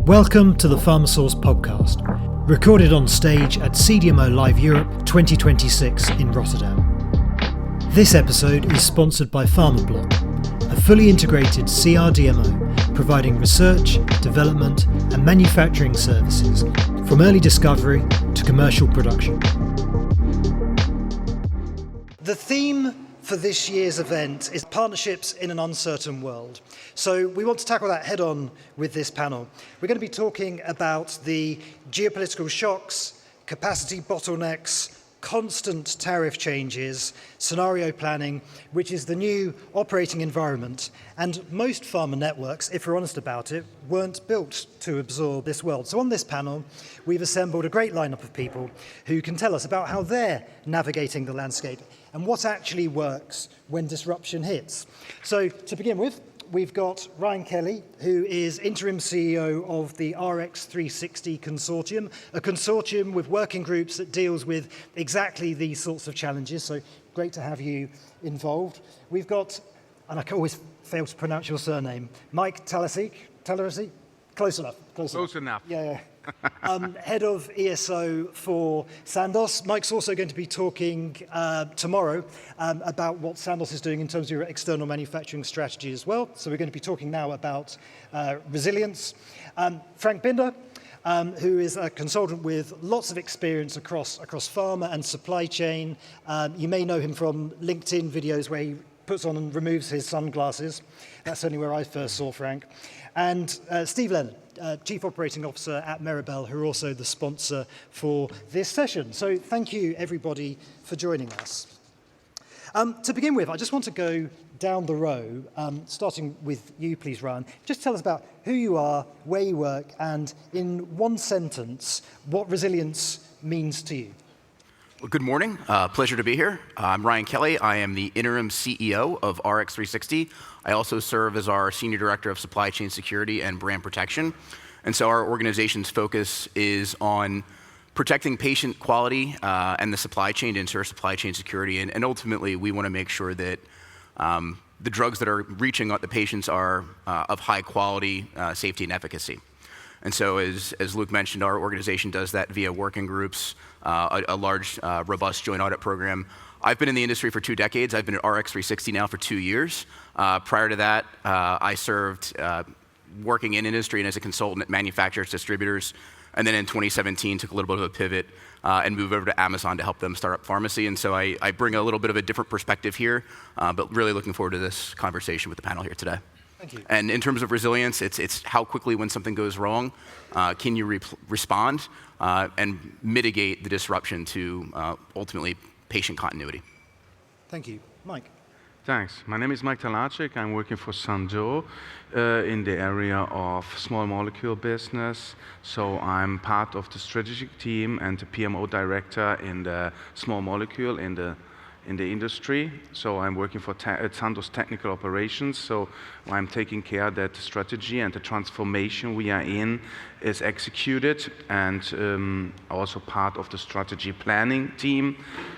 Welcome to the PharmaSource podcast, recorded on stage at CDMO Live Europe 2026 in Rotterdam. This episode is sponsored by PharmaBlock, a fully integrated CRDMO providing research, development and manufacturing services from early discovery to commercial production. The theme for this year's event is partnerships in an uncertain world. So we want to tackle that head on with this panel. We're going to be talking about the geopolitical shocks, capacity bottlenecks, constant tariff changes, scenario planning, which is the new operating environment. And most pharma networks, if we're honest about it, weren't built to absorb this world. So on this panel, we've assembled a great lineup of people who can tell us about how they're navigating the landscape and what actually works when disruption hits. So to begin with, we've got Ryan Kelly, who is Interim CEO of the RX360 Consortium, a consortium with working groups that deals with exactly these sorts of challenges. So great to have you involved. We've got, and I can always fail to pronounce your surname, Maik Talarczyk? Close enough. Yeah. Head of ESO for Sandoz. Maik's also going to be talking tomorrow about what Sandoz is doing in terms of your external manufacturing strategy as well. So we're going to be talking now about resilience. Frank Binder, who is a consultant with lots of experience across pharma and supply chain. You may know him from LinkedIn videos where he puts on and removes his sunglasses. That's certainly where I first saw Frank. And Steve Leonard, Chief Operating Officer at Meribel, who are also the sponsor for this session. So thank you, everybody, for joining us. To begin with, I just want to go down the row, starting with you, please, Ryan. Just tell us about who you are, where you work, and in one sentence, what resilience means to you. Well, good morning. Pleasure to be here. I'm Ryan Kelly. I am the Interim CEO of RX360. I also serve as our Senior Director of Supply Chain Security and Brand Protection. And so our organization's focus is on protecting patient quality and the supply chain to ensure supply chain security. And ultimately, we want to make sure that the drugs that are reaching the patients are of high quality, safety, and efficacy. And so as Luke mentioned, our organization does that via working groups, a large, robust joint audit program. I've been in the industry for 2 decades. I've been at RX360 now for 2 years. Prior to that, I served working in industry and as a consultant at manufacturers, distributors, and then in 2017 took a little bit of a pivot and moved over to Amazon to help them start up pharmacy. And so I bring a little bit of a different perspective here, but really looking forward to this conversation with the panel here today. Thank you. And in terms of resilience, it's how quickly when something goes wrong, can you respond and mitigate the disruption to ultimately patient continuity. Thank you. Maik. Thanks. My name is Maik Talarczyk. I'm working for Sandoz in the area of small molecule business. So I'm part of the strategic team and the PMO director in the small molecule in the industry. So I'm working for Sandoz technical operations. So I'm taking care that the strategy and the transformation we are in is executed, and also part of the strategy planning team.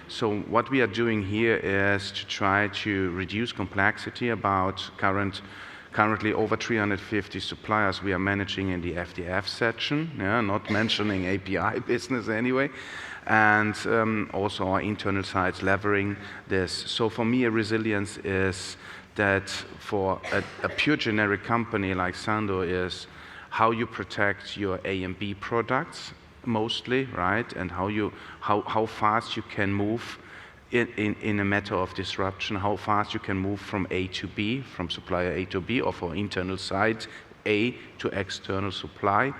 So what we are doing here is to try to reduce complexity about currently over 350 suppliers we are managing in the FDF section, not mentioning API business anyway. And also our internal sites leveraging this. So for me, a resilience is that for a pure generic company like Sandoz is how you protect your A and B products mostly, right? And how fast you can move in a matter of disruption, how fast you can move from A to B, from supplier A to B, or for internal site A to external supply.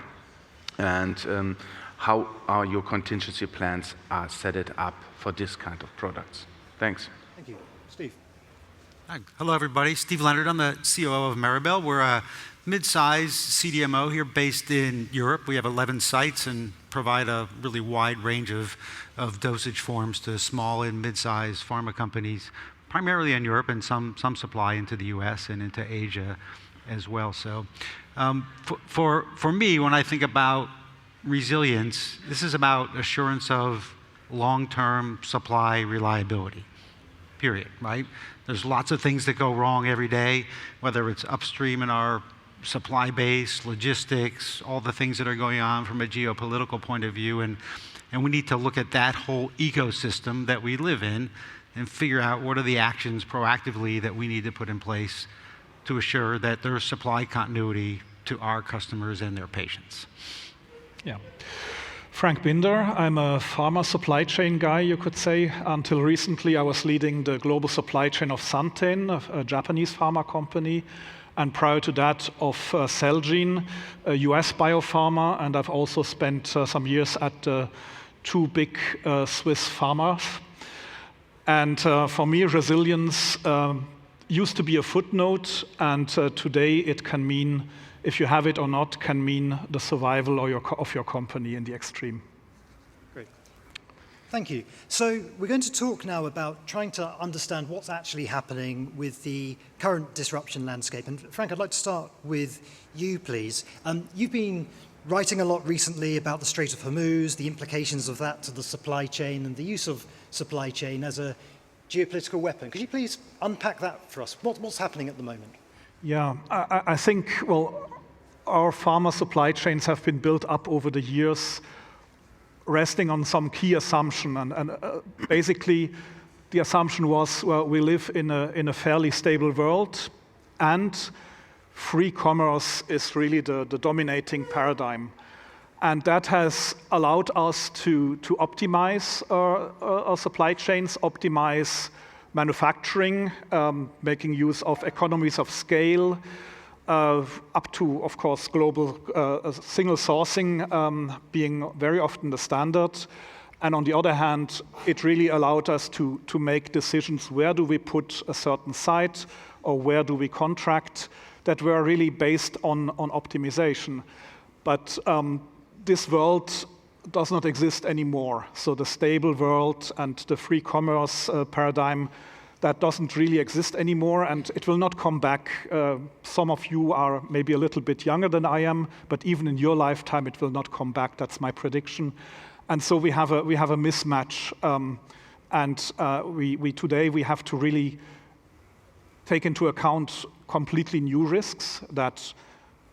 And how are your contingency plans set it up for this kind of products? Thanks. Thank you. Steve. Hi. Hello, everybody. Steve Leonard. I'm the COO of Meribel. We're a mid-sized CDMO here based in Europe. We have 11 sites and provide a really wide range of dosage forms to small and mid-sized pharma companies, primarily in Europe, and some supply into the US and into Asia as well. So for me, when I think about resilience, this is about assurance of long-term supply reliability, period, right? There's lots of things that go wrong every day, whether it's upstream in our supply base, logistics, all the things that are going on from a geopolitical point of view. And we need to look at that whole ecosystem that we live in and figure out what are the actions proactively that we need to put in place to assure that there's supply continuity to our customers and their patients. Yeah. Frank Binder, I'm a pharma supply chain guy, you could say. Until recently, I was leading the global supply chain of Santen, a Japanese pharma company, and prior to that of Celgene, a US biopharma, and I've also spent some years at two big Swiss pharmas. And for me, resilience used to be a footnote, and today it can mean, if you have it or not, can mean the survival of your company in the extreme. Great. Thank you. So we're going to talk now about trying to understand what's actually happening with the current disruption landscape. And Frank, I'd like to start with you, please. You've been writing a lot recently about the Strait of Hormuz, the implications of that to the supply chain and the use of supply chain as a geopolitical weapon. Could you please unpack that for us? What's happening at the moment? Yeah, I think, well, our pharma supply chains have been built up over the years resting on some key assumption. And basically, the assumption was, well, we live in a fairly stable world, and free commerce is really the dominating paradigm. And that has allowed us to optimize our supply chains, optimize manufacturing, making use of economies of scale, up to, of course, global single sourcing being very often the standard. And on the other hand, it really allowed us to make decisions, where do we put a certain site or where do we contract, that were really based on optimization. But this world does not exist anymore. So the stable world and the free commerce paradigm, that doesn't really exist anymore, and it will not come back. Some of you are maybe a little bit younger than I am, but even in your lifetime, it will not come back. That's my prediction. And so we have a mismatch, and today we have to really take into account completely new risks, that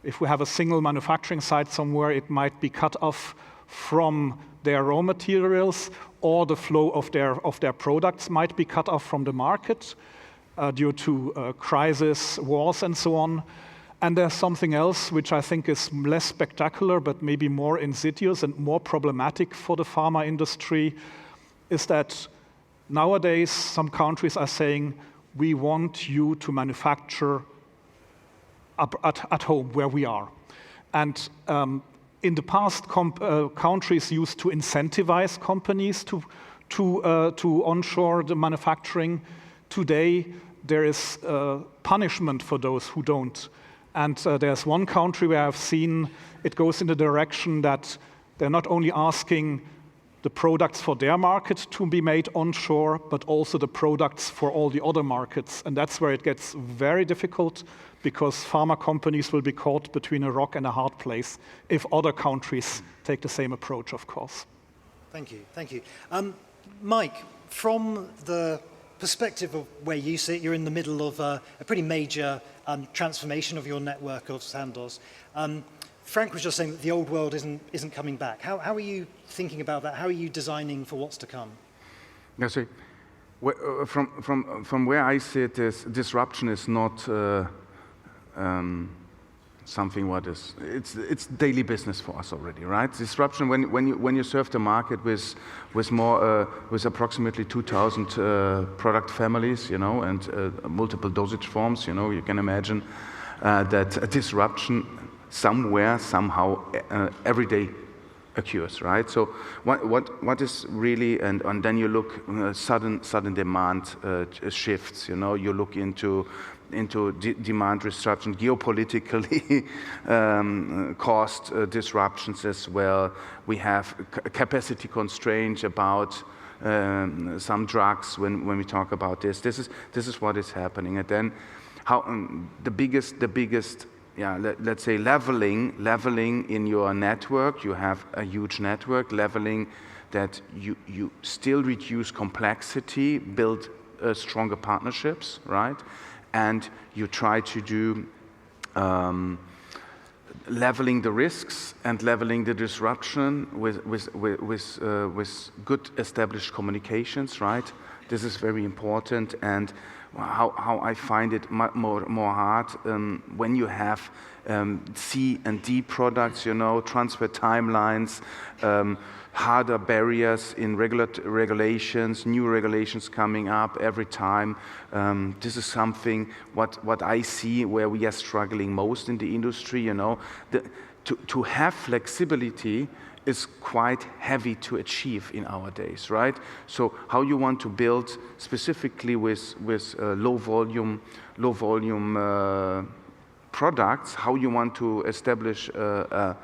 if we have a single manufacturing site somewhere, it might be cut off from their raw materials, or the flow of their products might be cut off from the market due to crisis, wars, and so on. And there's something else which I think is less spectacular, but maybe more insidious and more problematic for the pharma industry, is that nowadays some countries are saying, we want you to manufacture at home where we are. And in the past, countries used to incentivize companies to onshore the manufacturing. Today, there is punishment for those who don't. And there's one country where I've seen it goes in the direction that they're not only asking the products for their market to be made onshore, but also the products for all the other markets. And that's where it gets very difficult, because pharma companies will be caught between a rock and a hard place if other countries take the same approach, of course. Thank you, thank you. Maik, from the perspective of where you sit, you're in the middle of a pretty major transformation of your network of Sandoz. Frank was just saying that the old world isn't coming back. How are you thinking about that? How are you designing for what's to come? Yeah, so from where I sit, disruption is not something what is it's daily business for us already, right? Disruption when you serve the market with approximately 2,000 product families, and multiple dosage forms, you can imagine that a disruption somewhere, somehow, every day occurs, right? So what is really, and then you look, sudden demand shifts, you look into demand disruption, geopolitically caused disruptions as well. We have capacity constraints about some drugs when we talk about this. This is what is happening, and then how the biggest. Yeah, let's say leveling in your network. You have a huge network, leveling that you still reduce complexity, build stronger partnerships, right? And you try to do leveling the risks and leveling the disruption with good established communications, right? This is very important, and how I find it more hard when you have C and D products, transfer timelines, harder barriers in regulations, new regulations coming up every time. This is something what I see where we are struggling most in the industry. To have flexibility is quite heavy to achieve in our days, right? So how you want to build specifically with low volume products, how you want to establish a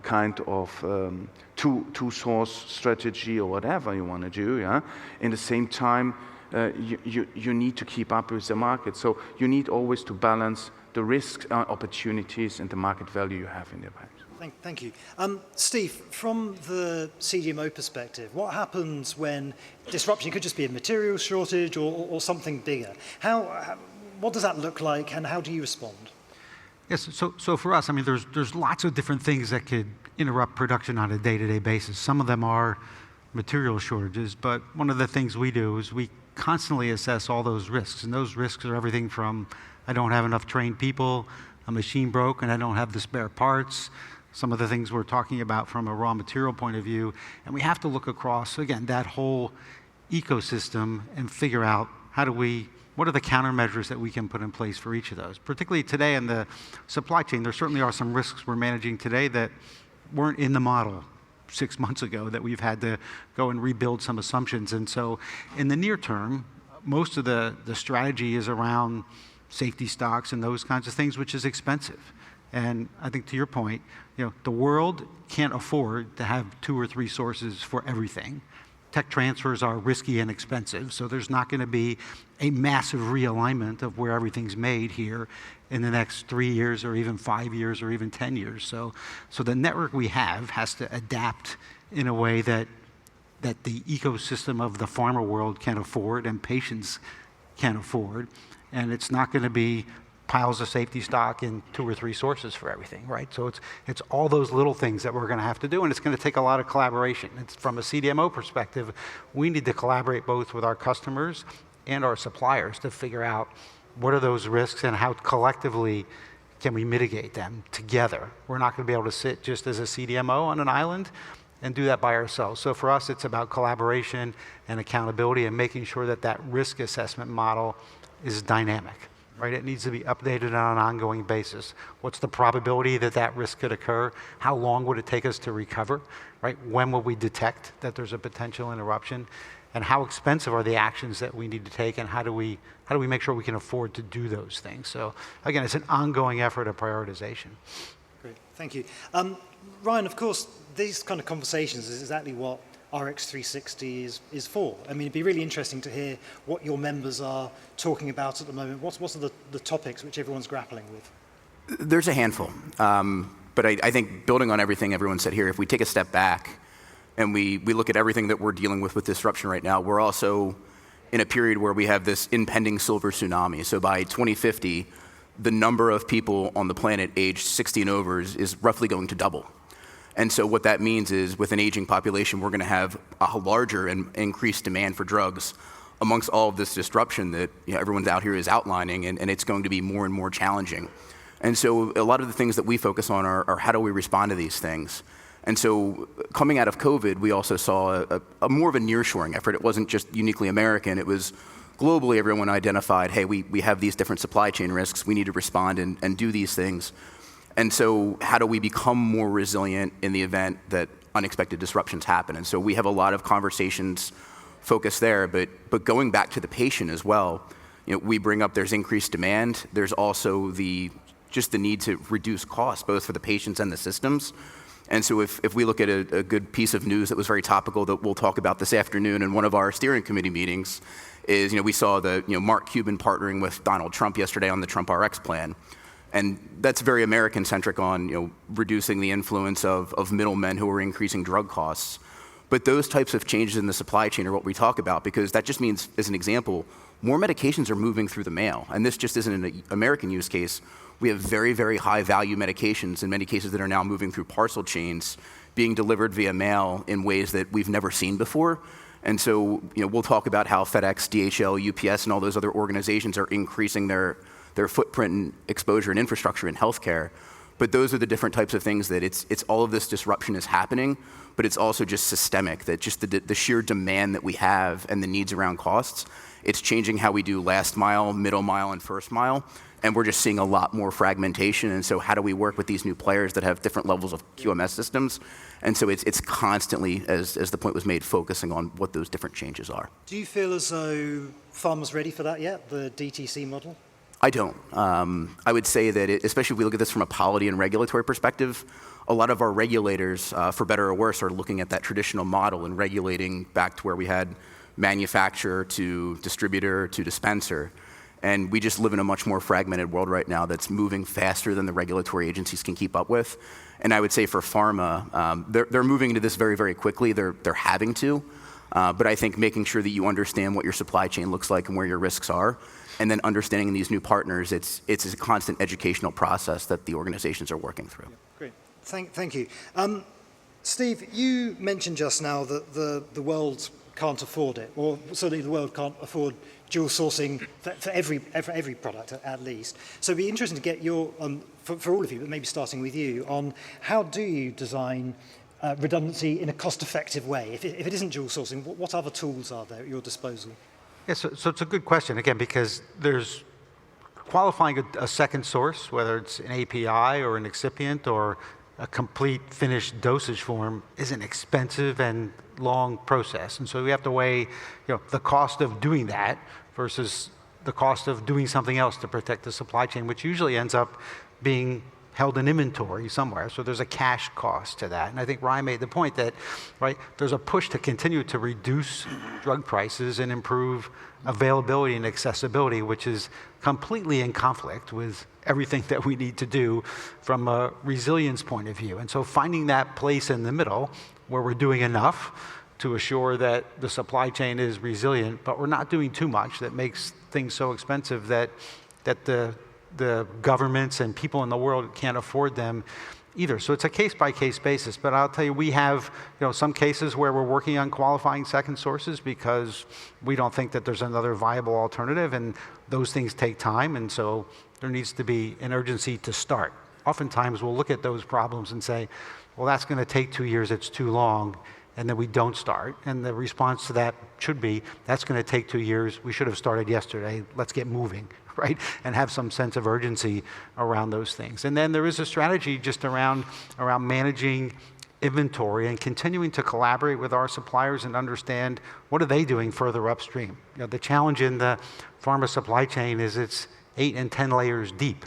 kind of two-source strategy or whatever you want to do, yeah? In the same time, you need to keep up with the market. So you need always to balance the risks, opportunities, and the market value you have in the pipe. Thank you. Steve, from the CDMO perspective, what happens when disruption, it could just be a material shortage or something bigger? What does that look like, and how do you respond? Yes, so for us, I mean, there's lots of different things that could interrupt production on a day-to-day basis. Some of them are material shortages, but one of the things we do is we constantly assess all those risks, and those risks are everything from I don't have enough trained people, a machine broke, and I don't have the spare parts, some of the things we're talking about from a raw material point of view, and we have to look across, again, that whole ecosystem and figure out what are the countermeasures that we can put in place for each of those. Particularly today in the supply chain, there certainly are some risks we're managing today that weren't in the model 6 months ago, that we've had to go and rebuild some assumptions. And so in the near term, most of the strategy is around safety stocks and those kinds of things, which is expensive. And I think to your point, the world can't afford to have 2 or 3 sources for everything. Tech transfers are risky and expensive, so there's not going to be a massive realignment of where everything's made here in the next 3 years or even 5 years or even 10 years. So the network we have has to adapt in a way that the ecosystem of the pharma world can afford and patients can afford. And it's not going to be piles of safety stock in 2 or 3 sources for everything, right? So it's all those little things that we're going to have to do, and it's going to take a lot of collaboration. It's from a CDMO perspective, we need to collaborate both with our customers and our suppliers to figure out what are those risks and how collectively can we mitigate them together. We're not going to be able to sit just as a CDMO on an island and do that by ourselves. So for us, it's about collaboration and accountability and making sure that risk assessment model is dynamic. Right? It needs to be updated on an ongoing basis. What's the probability that risk could occur? How long would it take us to recover? Right? When will we detect that there's a potential interruption? And how expensive are the actions that we need to take? And how do we make sure we can afford to do those things? So again, it's an ongoing effort of prioritization. Great, thank you. Ryan, of course, these kind of conversations is exactly what RX360 is for. I mean, it'd be really interesting to hear what your members are talking about at the moment. What's the topics which everyone's grappling with? There's a handful. But I think building on everything everyone said here, if we take a step back and we look at everything that we're dealing with disruption right now, we're also in a period where we have this impending silver tsunami. So by 2050, the number of people on the planet aged 60 and over is roughly going to double. And so what that means is with an aging population, we're going to have a larger and increased demand for drugs amongst all of this disruption that everyone's out here is outlining, and it's going to be more and more challenging. And so a lot of the things that we focus on are how do we respond to these things. And so coming out of COVID, we also saw a more of a nearshoring effort. It wasn't just uniquely American. It was globally everyone identified, hey, we have these different supply chain risks. We need to respond and do these things. And so how do we become more resilient in the event that unexpected disruptions happen? And so we have a lot of conversations focused there, but going back to the patient as well, we bring up there's increased demand. There's also just the need to reduce costs, both for the patients and the systems. And so if we look at a good piece of news that was very topical that we'll talk about this afternoon in one of our steering committee meetings is, we saw Mark Cuban partnering with Donald Trump yesterday on the Trump RX plan. And that's very American-centric on reducing the influence of middlemen who are increasing drug costs. But those types of changes in the supply chain are what we talk about, because that just means, as an example, more medications are moving through the mail. And this just isn't an American use case. we have very, very high value medications in many cases that are now moving through parcel chains, being delivered via mail in ways that we've never seen before. And so, we'll talk about how FedEx, DHL, UPS, and all those other organizations are increasing their footprint and exposure and infrastructure in healthcare. But those are the different types of things that it's all of this disruption is happening, but it's also just systemic, that just the sheer demand that we have and the needs around costs, it's changing how we do last mile, middle mile, and first mile. And we're just seeing a lot more fragmentation. And so how do we work with these new players that have different levels of QMS systems? And so it's constantly, as the point was made, focusing on what those different changes are. Do you feel as though pharma's ready for that yet, the DTC model? I don't. I would say that, especially if we look at this from a polity and regulatory perspective, a lot of our regulators, for better or worse, are looking at that traditional model and regulating back to where we had manufacturer to distributor to dispenser. And we just live in a much more fragmented world right now that's moving faster than the regulatory agencies can keep up with. And I would say for pharma, they're moving into this very, very quickly. They're having to. But I think making sure that you understand what your supply chain looks like and where your risks are, and then understanding these new partners, it's a constant educational process that the organizations are working through. Yeah, great. Thank you. Steve, you mentioned just now that the world can't afford it, or certainly the world can't afford dual sourcing for every product at least. So it'd be interesting to get your, for all of you, but maybe starting with you, on how do you design redundancy in a cost-effective way? If it isn't dual sourcing, what other tools are there at your disposal? Yeah, so it's a good question, again, because there's qualifying a second source, whether it's an API or an excipient or a complete finished dosage form, is an expensive and long process. And so we have to weigh the cost of doing that versus the cost of doing something else to protect the supply chain, which usually ends up being held in inventory somewhere. So there's a cash cost to that. And I think Ryan made the point that, there's a push to continue to reduce drug prices and improve availability and accessibility, which is completely in conflict with everything that we need to do from a resilience point of view. And so finding that place in the middle where we're doing enough to assure that the supply chain is resilient, but we're not doing too much that makes things so expensive that the governments and people in the world can't afford them either. So it's a case-by-case basis. But I'll tell you, we have some cases where we're working on qualifying second sources because we don't think that there's another viable alternative, and those things take time, and so there needs to be an urgency to start. Oftentimes we'll look at those problems and say, well, that's going to take 2 years, it's too long, and then we don't start. And the response to that should be, that's going to take 2 years, we should have started yesterday, let's get moving, right? And have some sense of urgency around those things. And then there is a strategy just around managing inventory and continuing to collaborate with our suppliers and understand what are they doing further upstream. The challenge in the pharma supply chain is it's 8 and 10 layers deep,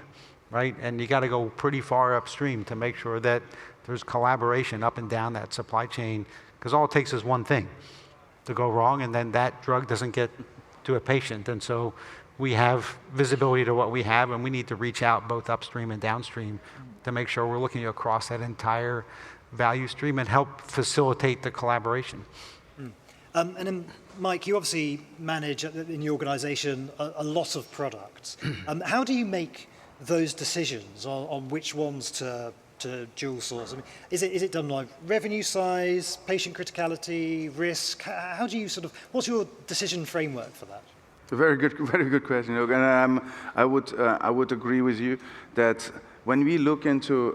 right? And you got to go pretty far upstream to make sure that there's collaboration up and down that supply chain, because all it takes is one thing to go wrong, and then that drug doesn't get to a patient. And so we have visibility to what we have, and we need to reach out both upstream and downstream to make sure we're looking across that entire value stream and help facilitate the collaboration. And then, Maik, you obviously manage in your organization a lot of products. How do you make those decisions on which ones to dual source? I mean, is it done like revenue size, patient criticality, risk? How do you what's your decision framework for that? A very good question. And I would agree with you that when we look into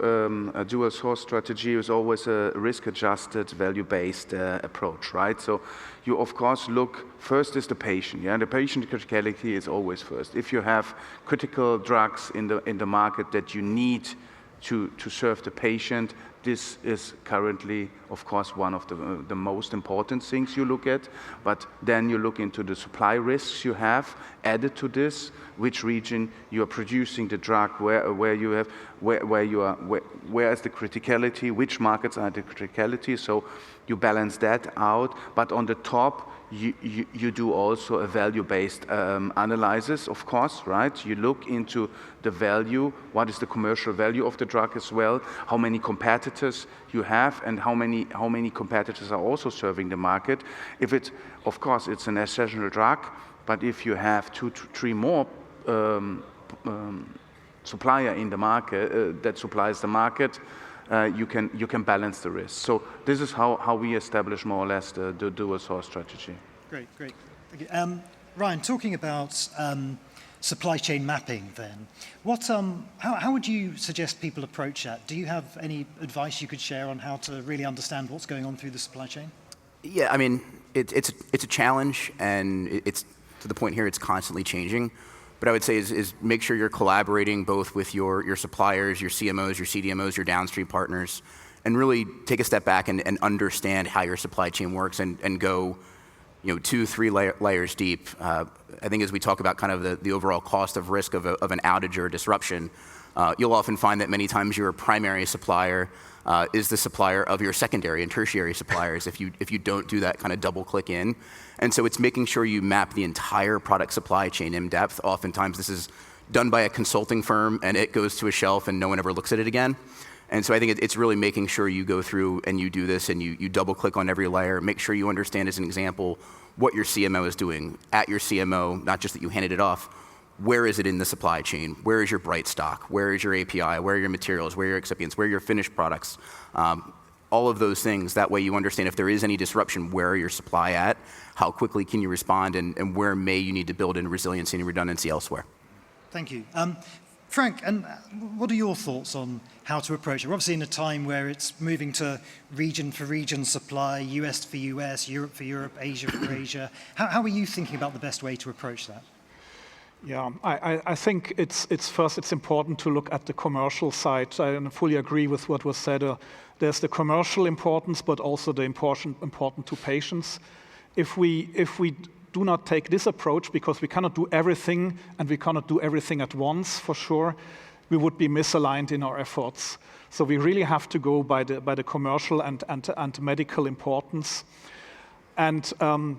a dual source strategy, it's always a risk-adjusted, value-based approach, right? So you, of course, look, first is the patient, yeah? The patient criticality is always first. If you have critical drugs in the market that you need to serve the patient, this is currently, of course, one of the most important things you look at. But then you look into the supply risks you have added to this, which region you are producing the drug, where is the criticality, which markets are the criticality. So you balance that out. But on the top, you do also a value-based analysis, of course, right? You look into the value, what is the commercial value of the drug as well, how many competitors you have, and how many competitors are also serving the market. If it's, of course, it's an essential drug, but if you have 2 to 3 more supplier in the market that supplies the market, you can balance the risk. So this is how we establish more or less the dual source strategy. Great. Thank you. Ryan, talking about supply chain mapping then, how would you suggest people approach that? Do you have any advice you could share on how to really understand what's going on through the supply chain? Yeah, I mean, it's a challenge, and it's to the point here, it's constantly changing. But I would say is make sure you're collaborating both with your suppliers, your CMOs, your CDMOs, your downstream partners, and really take a step back and understand how your supply chain works and go 2-3 layers deep. I think as we talk about kind of the overall cost of risk of an outage or a disruption, you'll often find that many times your primary supplier is the supplier of your secondary and tertiary suppliers if you don't do that kind of double click in. And so it's making sure you map the entire product supply chain in depth. Oftentimes this is done by a consulting firm and it goes to a shelf and no one ever looks at it again. And so I think it's really making sure you go through and you do this and you double click on every layer, make sure you understand as an example what your CMO is doing at your CMO, not just that you handed it off. Where is it in the supply chain? Where is your bright stock? Where is your API? Where are your materials? Where are your excipients? Where are your finished products? All of those things. That way you understand if there is any disruption, where are your supply at? How quickly can you respond? And where may you need to build in resiliency and redundancy elsewhere? Thank you. Frank, and what are your thoughts on how to approach it? We're obviously in a time where it's moving to region for region supply, US for US, Europe for Europe, Asia for Asia. How are you thinking about the best way to approach that? Yeah, I think it's important to look at the commercial side. I fully agree with what was said. There's the commercial importance, but also the important to patients. If we do not take this approach, because we cannot do everything and we cannot do everything at once, for sure, we would be misaligned in our efforts. So we really have to go by the commercial and medical importance. And then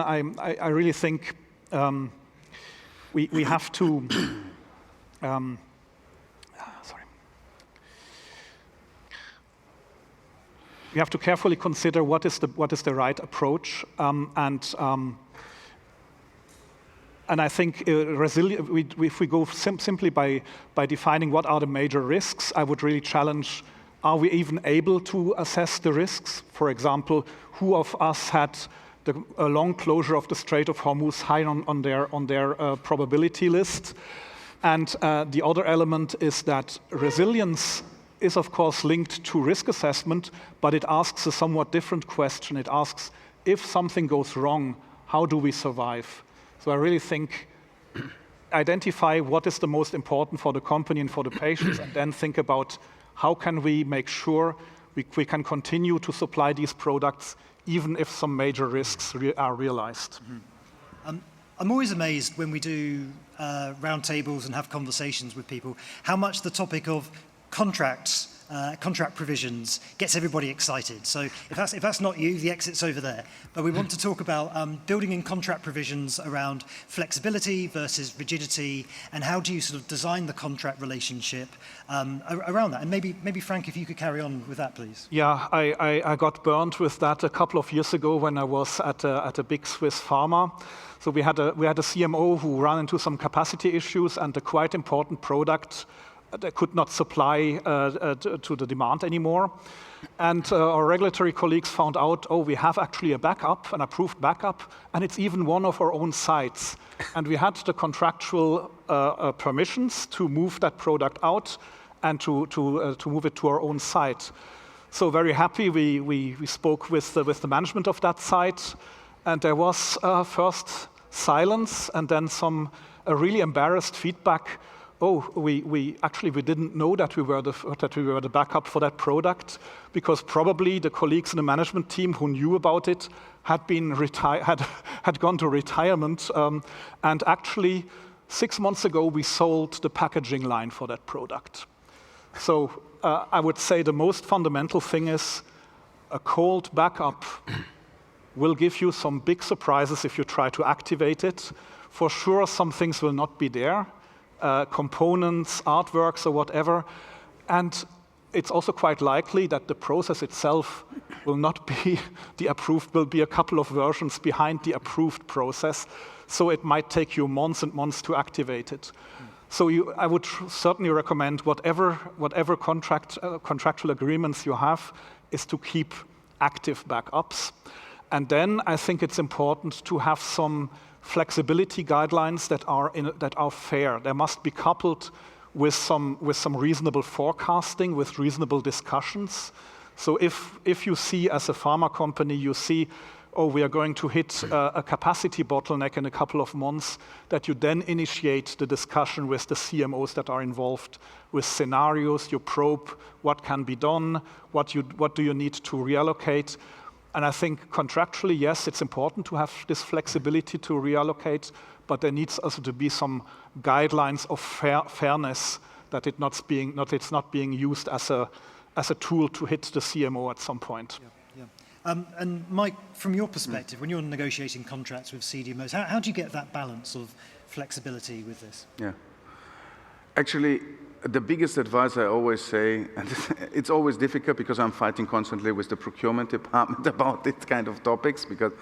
I really think we have to. We have to carefully consider what is the right approach, and I think if we go simply by defining what are the major risks, I would really challenge: are we even able to assess the risks? For example, who of us had a long closure of the Strait of Hormuz high on their probability list? And the other element is that resilience is of course linked to risk assessment, but it asks a somewhat different question. It asks, if something goes wrong, how do we survive? So I really think identify what is the most important for the company and for the patients, and then think about how can we make sure we can continue to supply these products even if some major risks are realized. Mm-hmm. I'm always amazed when we do roundtables and have conversations with people, how much the topic of contract provisions gets everybody excited. So if that's not you, the exit's over there. But we want to talk about building in contract provisions around flexibility versus rigidity, and how do you sort of design the contract relationship around that? And maybe Frank, if you could carry on with that, please. Yeah, I got burned with that a couple of years ago when I was at a big Swiss pharma. So we had a CMO who ran into some capacity issues, and a quite important product they could not supply to the demand anymore. And our regulatory colleagues found out, we have actually a backup, an approved backup, and it's even one of our own sites. And we had the contractual permissions to move that product out and to move it to our own site. So very happy, we spoke with the management of that site, and there was first silence and then some really embarrassed feedback. We didn't know that we were the backup for that product, because probably the colleagues in the management team who knew about it had gone to retirement, and actually 6 months ago we sold the packaging line for that product. So I would say the most fundamental thing is a cold backup will give you some big surprises if you try to activate it. For sure, some things will not be there. Components, artworks, or whatever. And it's also quite likely that the process itself will not be the approved, will be a couple of versions behind the approved process. So it might take you months and months to activate it. So I would certainly recommend whatever contractual agreements you have is to keep active backups. And then I think it's important to have some flexibility guidelines that are fair. They must be coupled with some reasonable forecasting, with reasonable discussions. So if you see as a pharma company, you see, oh, we are going to hit a capacity bottleneck in a couple of months, that you then initiate the discussion with the CMOs that are involved with scenarios. You probe what can be done, what do you need to reallocate. And I think contractually, yes, it's important to have this flexibility to reallocate, but there needs also to be some guidelines of fairness, that it's not being used as a tool to hit the CMO at some point. Yeah. And Mike, from your perspective, when you're negotiating contracts with CDMOs, how do you get that balance of flexibility with this? Yeah. Actually, the biggest advice I always say, and it's always difficult because I'm fighting constantly with the procurement department about this kind of topics, because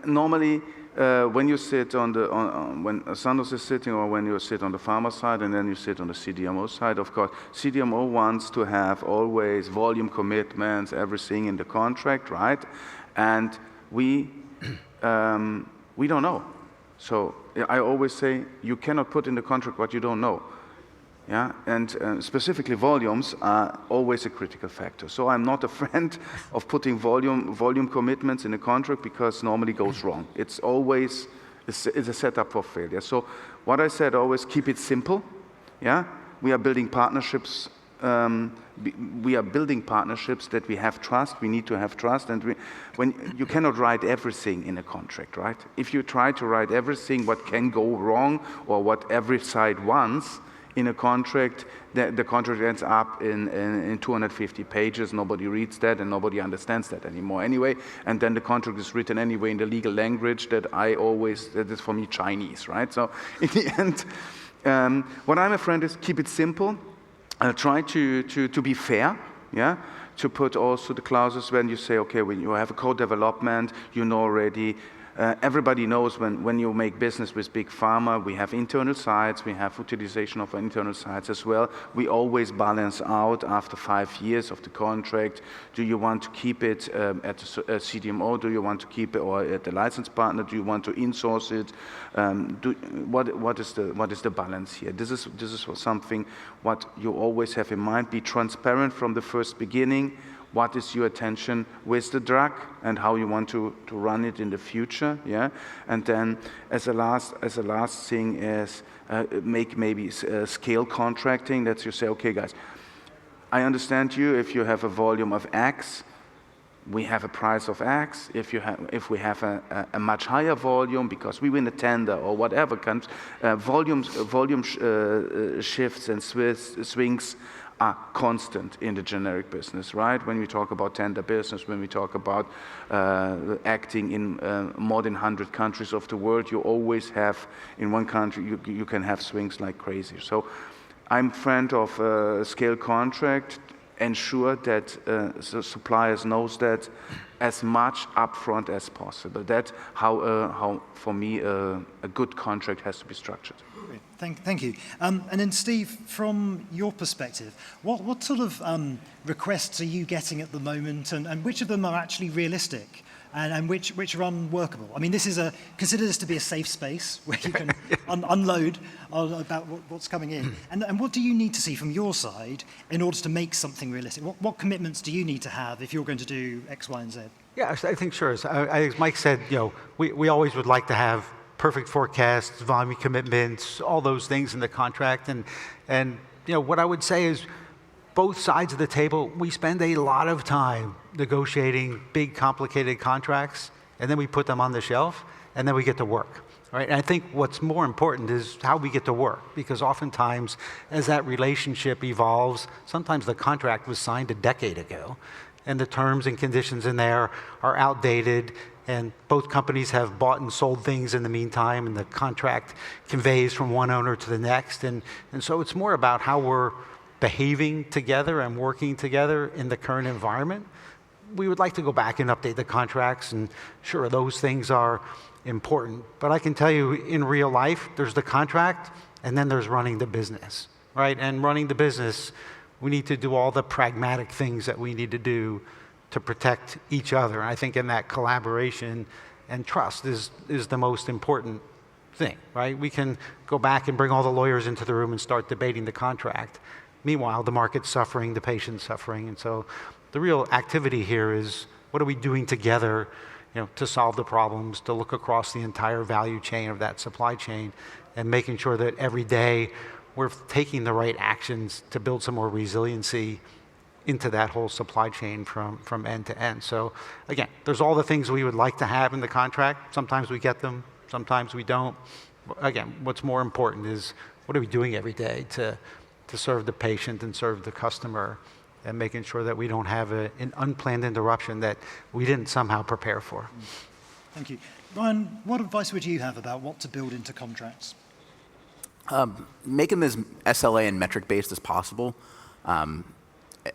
normally when you sit when Sandoz is sitting, or when you sit on the pharma side and then you sit on the CDMO side, of course, CDMO wants to have always volume commitments, everything in the contract, right? And we don't know. So I always say, you cannot put in the contract what you don't know. Yeah, and specifically volumes are always a critical factor. So I'm not a friend of putting volume commitments in a contract, because normally goes wrong. It's always it's a setup for failure. So what I said, always keep it simple. Yeah, we are building partnerships. We are building partnerships that we have trust. We need to have trust, and when you cannot write everything in a contract, right? If you try to write everything what can go wrong or what every side wants in a contract, the contract ends up in 250 pages. Nobody reads that and nobody understands that anymore anyway. And then the contract is written anyway in the legal language that is for me Chinese, right? So in the end, what I'm a friend is keep it simple. Try to be fair, yeah? To put also the clauses when you say, okay, when you have a co-development, you know already. Everybody knows when you make business with big pharma, we have internal sites, we have utilization of internal sites as well. We always balance out after 5 years of the contract. Do you want to keep it at a CDMO? Do you want to keep it or at the license partner? Do you want to insource it? What is the balance here? This is something what you always have in mind. Be transparent from the first beginning. What is your attention with the drug and how you want to run it in the future, yeah? And then as a last thing is make maybe scale contracting. That you say, okay, guys, I understand you. If you have a volume of X, we have a price of X. If we have a much higher volume because we win a tender or whatever comes, volume shifts and swings are constant in the generic business, right? When we talk about tender business, when we talk about acting in more than 100 countries of the world, you always have, in one country, you can have swings like crazy. So I'm a friend of a scale contract. Ensure that the suppliers knows that as much upfront as possible. That's how for me, a good contract has to be structured. Thank you. And then Steve, from your perspective, what sort of requests are you getting at the moment, and which of them are actually realistic, and which are unworkable? I mean, consider this to be a safe space where you can unload about what's coming in. And what do you need to see from your side in order to make something realistic? What commitments do you need to have if you're going to do X, Y, and Z? Yeah, I think sure. As Mike said, we always would like to have perfect forecasts, volume commitments, all those things in the contract. And what I would say is, both sides of the table, we spend a lot of time negotiating big, complicated contracts, and then we put them on the shelf, and then we get to work. Right? And I think what's more important is how we get to work, because oftentimes, as that relationship evolves, sometimes the contract was signed a decade ago, and the terms and conditions in there are outdated, and both companies have bought and sold things in the meantime, and the contract conveys from one owner to the next. And so it's more about how we're behaving together and working together in the current environment. We would like to go back and update the contracts, and sure, those things are important. But I can tell you, in real life, there's the contract, and then there's running the business, right? And running the business, we need to do all the pragmatic things that we need to do to protect each other. And I think in that collaboration and trust is the most important thing, right? We can go back and bring all the lawyers into the room and start debating the contract. Meanwhile, the market's suffering, the patient's suffering, and so the real activity here is what are we doing together, to solve the problems, to look across the entire value chain of that supply chain, and making sure that every day we're taking the right actions to build some more resiliency into that whole supply chain from end to end. So again, there's all the things we would like to have in the contract. Sometimes we get them, sometimes we don't. Again, what's more important is what are we doing every day to serve the patient and serve the customer, and making sure that we don't have an unplanned interruption that we didn't somehow prepare for. Thank you. Ryan, what advice would you have about what to build into contracts? Make them as SLA and metric-based as possible.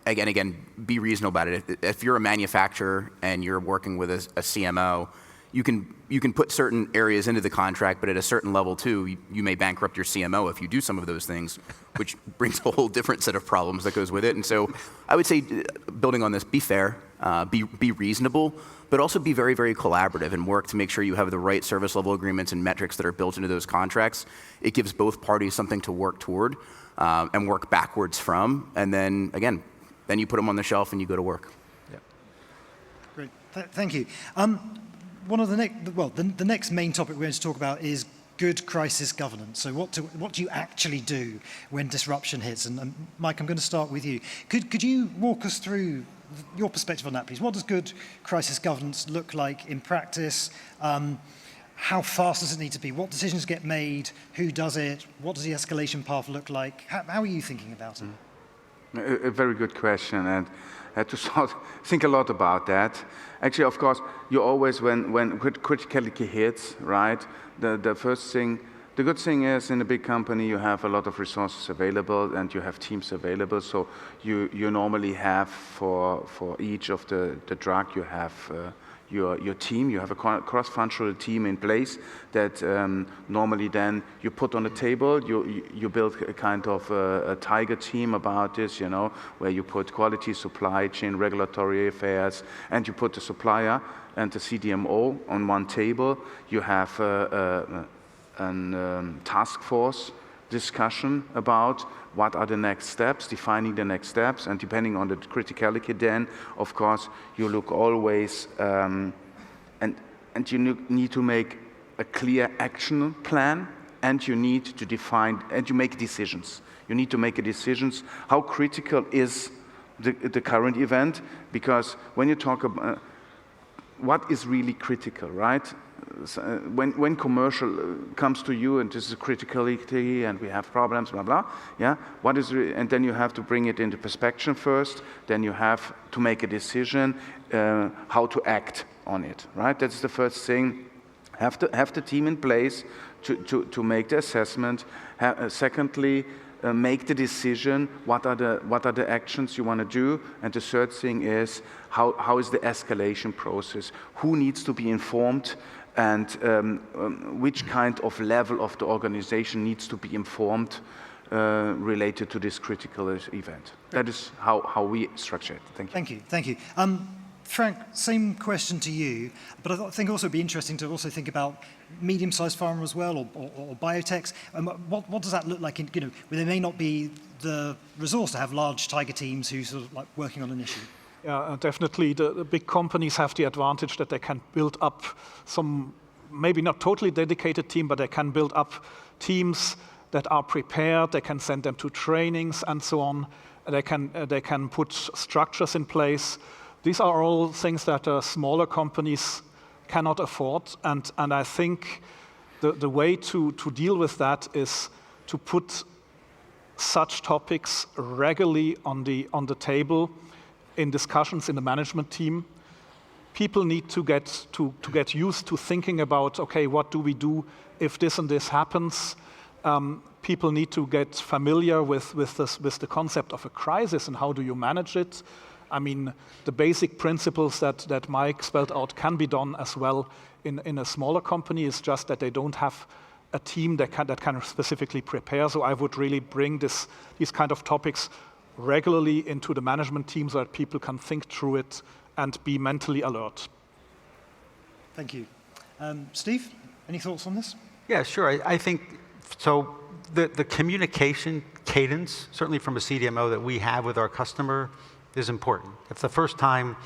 Again, be reasonable about it. If you're a manufacturer and you're working with a CMO, you can put certain areas into the contract, but at a certain level too, you may bankrupt your CMO if you do some of those things, which brings a whole different set of problems that goes with it. And so I would say, building on this, be fair, be reasonable, but also be very, very collaborative and work to make sure you have the right service level agreements and metrics that are built into those contracts. It gives both parties something to work toward and work backwards from. And then, again, then you put them on the shelf and you go to work. Yeah. Great. Thank you. One of the next main topic we're going to talk about is good crisis governance. So what do you actually do when disruption hits? And Maik, I'm going to start with you. Could you walk us through your perspective on that, please? What does good crisis governance look like in practice? How fast does it need to be? What decisions get made? Who does it? What does the escalation path look like? How are you thinking about it? A very good question, and I had to think a lot about that. Actually, of course, you always, when criticality hits, right, the first thing, the good thing is in a big company you have a lot of resources available and you have teams available, so you normally have for each of the drug you have your team, you have a cross-functional team in place that normally then you put on the table, you build a kind of a tiger team about this, where you put quality, supply chain, regulatory affairs, and you put the supplier and the CDMO on one table. You have a task force discussion about what are the next steps, defining the next steps, and depending on the criticality then, of course, you look always, and you need to make a clear action plan, and you need to define, and you make decisions. You need to make decisions, how critical is the current event, because when you talk about what is really critical, right? So when commercial comes to you and this is criticality and we have problems, blah, blah, yeah, and then you have to bring it into perspective first, then you have to make a decision how to act on it, right? That's the first thing. Have the team in place to make the assessment. Secondly, make the decision, what are the actions you want to do, and the third thing is how is the escalation process, who needs to be informed, and which kind of level of the organization needs to be informed related to this critical event. That is how we structure it. Thank you. Thank you. Frank, same question to you, but I think also it'd be interesting to also think about medium-sized pharma as well, or biotechs. What does that look like? Where there may not be the resource to have large tiger teams who sort of like working on an issue. Yeah, definitely. The big companies have the advantage that they can build up some, maybe not totally dedicated team, but they can build up teams that are prepared. They can send them to trainings and so on. They can put structures in place. These are all things that smaller companies cannot afford, and I think the way to deal with that is to put such topics regularly on the table in discussions in the management team. People need to get used to thinking about, okay, what do we do if this and this happens? People need to get familiar with the concept of a crisis and how do you manage it. I mean, the basic principles that Maik spelled out can be done as well in a smaller company. It's just that they don't have a team that can specifically prepare. So I would really bring these kind of topics regularly into the management team so that people can think through it and be mentally alert. Thank you. Steve, any thoughts on this? Yeah, sure. I think so. The communication cadence, certainly from a CDMO that we have with our customer, is important. If the first time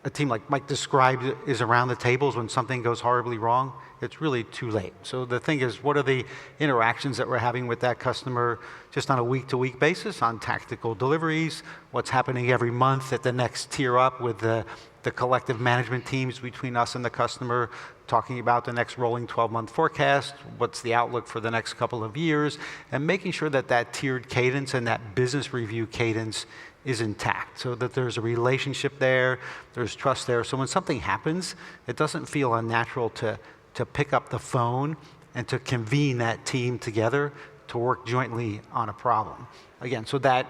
a team like Mike described is around the tables when something goes horribly wrong, it's really too late. So the thing is, what are the interactions that we're having with that customer just on a week-to-week basis on tactical deliveries? What's happening every month at the next tier up with the collective management teams between us and the customer, talking about the next rolling 12-month forecast, what's the outlook for the next couple of years, and making sure that that tiered cadence and that business review cadence is intact, so that there's a relationship there, there's trust there. So when something happens, it doesn't feel unnatural to pick up the phone and to convene that team together to work jointly on a problem. Again, so that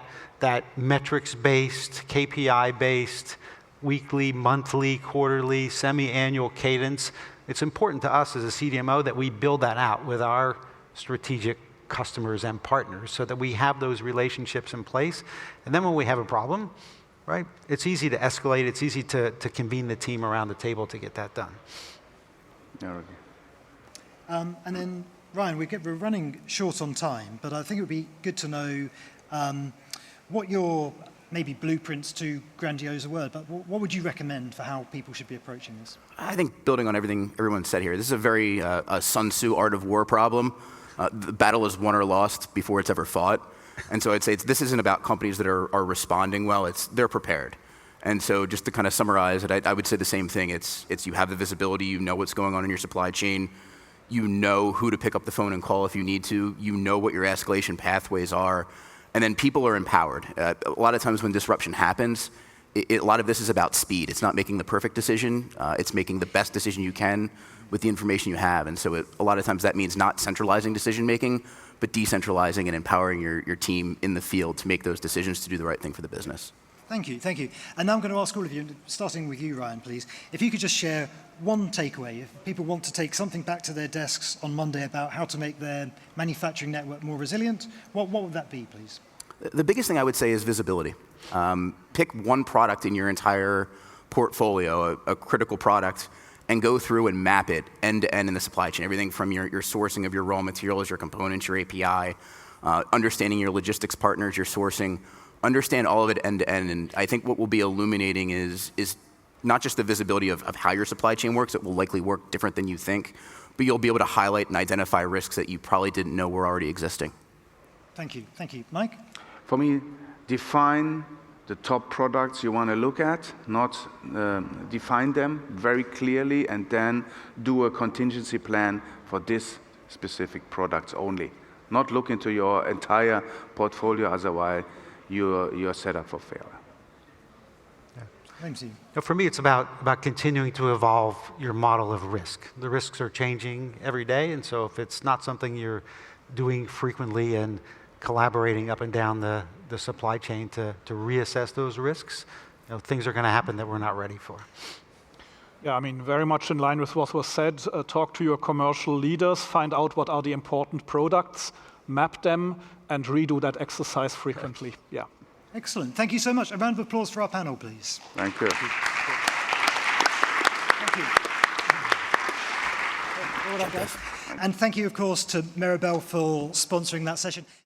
metrics-based, KPI-based, weekly, monthly, quarterly, semi-annual cadence, it's important to us as a CDMO that we build that out with our strategic customers and partners so that we have those relationships in place. And then when we have a problem, right, it's easy to escalate, it's easy to convene the team around the table to get that done. Yeah, okay. And then, Ryan, we're running short on time, but I think it would be good to know what your maybe blueprints too grandiose a word, but what would you recommend for how people should be approaching this? I think building on everything everyone said here, this is a very a Sun Tzu art of war problem. The battle is won or lost before it's ever fought. And so I'd say this isn't about companies that are responding well, they're prepared. And so just to kind of summarize it, I would say the same thing. It's you have the visibility, you know what's going on in your supply chain, you know who to pick up the phone and call if you need to, you know what your escalation pathways are, and then people are empowered. A lot of times when disruption happens, a lot of this is about speed. It's not making the perfect decision, it's making the best decision you can with the information you have. And so a lot of times that means not centralizing decision making, but decentralizing and empowering your team in the field to make those decisions to do the right thing for the business. Thank you, thank you. And now I'm going to ask all of you, starting with you, Ryan, please, if you could just share one takeaway, if people want to take something back to their desks on Monday about how to make their manufacturing network more resilient, what would that be, please? The biggest thing I would say is visibility. Pick one product in your entire portfolio, a critical product, and go through and map it end to end in the supply chain. Everything from your sourcing of your raw materials, your components, your API, understanding your logistics partners, your sourcing, understand all of it end to end. And I think what will be illuminating is not just the visibility of how your supply chain works, it will likely work different than you think, but you'll be able to highlight and identify risks that you probably didn't know were already existing. Thank you, thank you. Mike? For me, define the top products you want to look at, not define them very clearly, and then do a contingency plan for this specific products only. Not look into your entire portfolio, otherwise you're set up for failure. Thanks, you. For me, it's about continuing to evolve your model of risk. The risks are changing every day, and so if it's not something you're doing frequently and collaborating up and down the supply chain to reassess those risks, things are going to happen that we're not ready for. Yeah, I mean, very much in line with what was said. Talk to your commercial leaders, find out what are the important products, map them, and redo that exercise frequently. Yeah. Excellent. Thank you so much. A round of applause for our panel, please. Thank you. Thank you. All right, guys. And thank you, of course, to Meribel for sponsoring that session.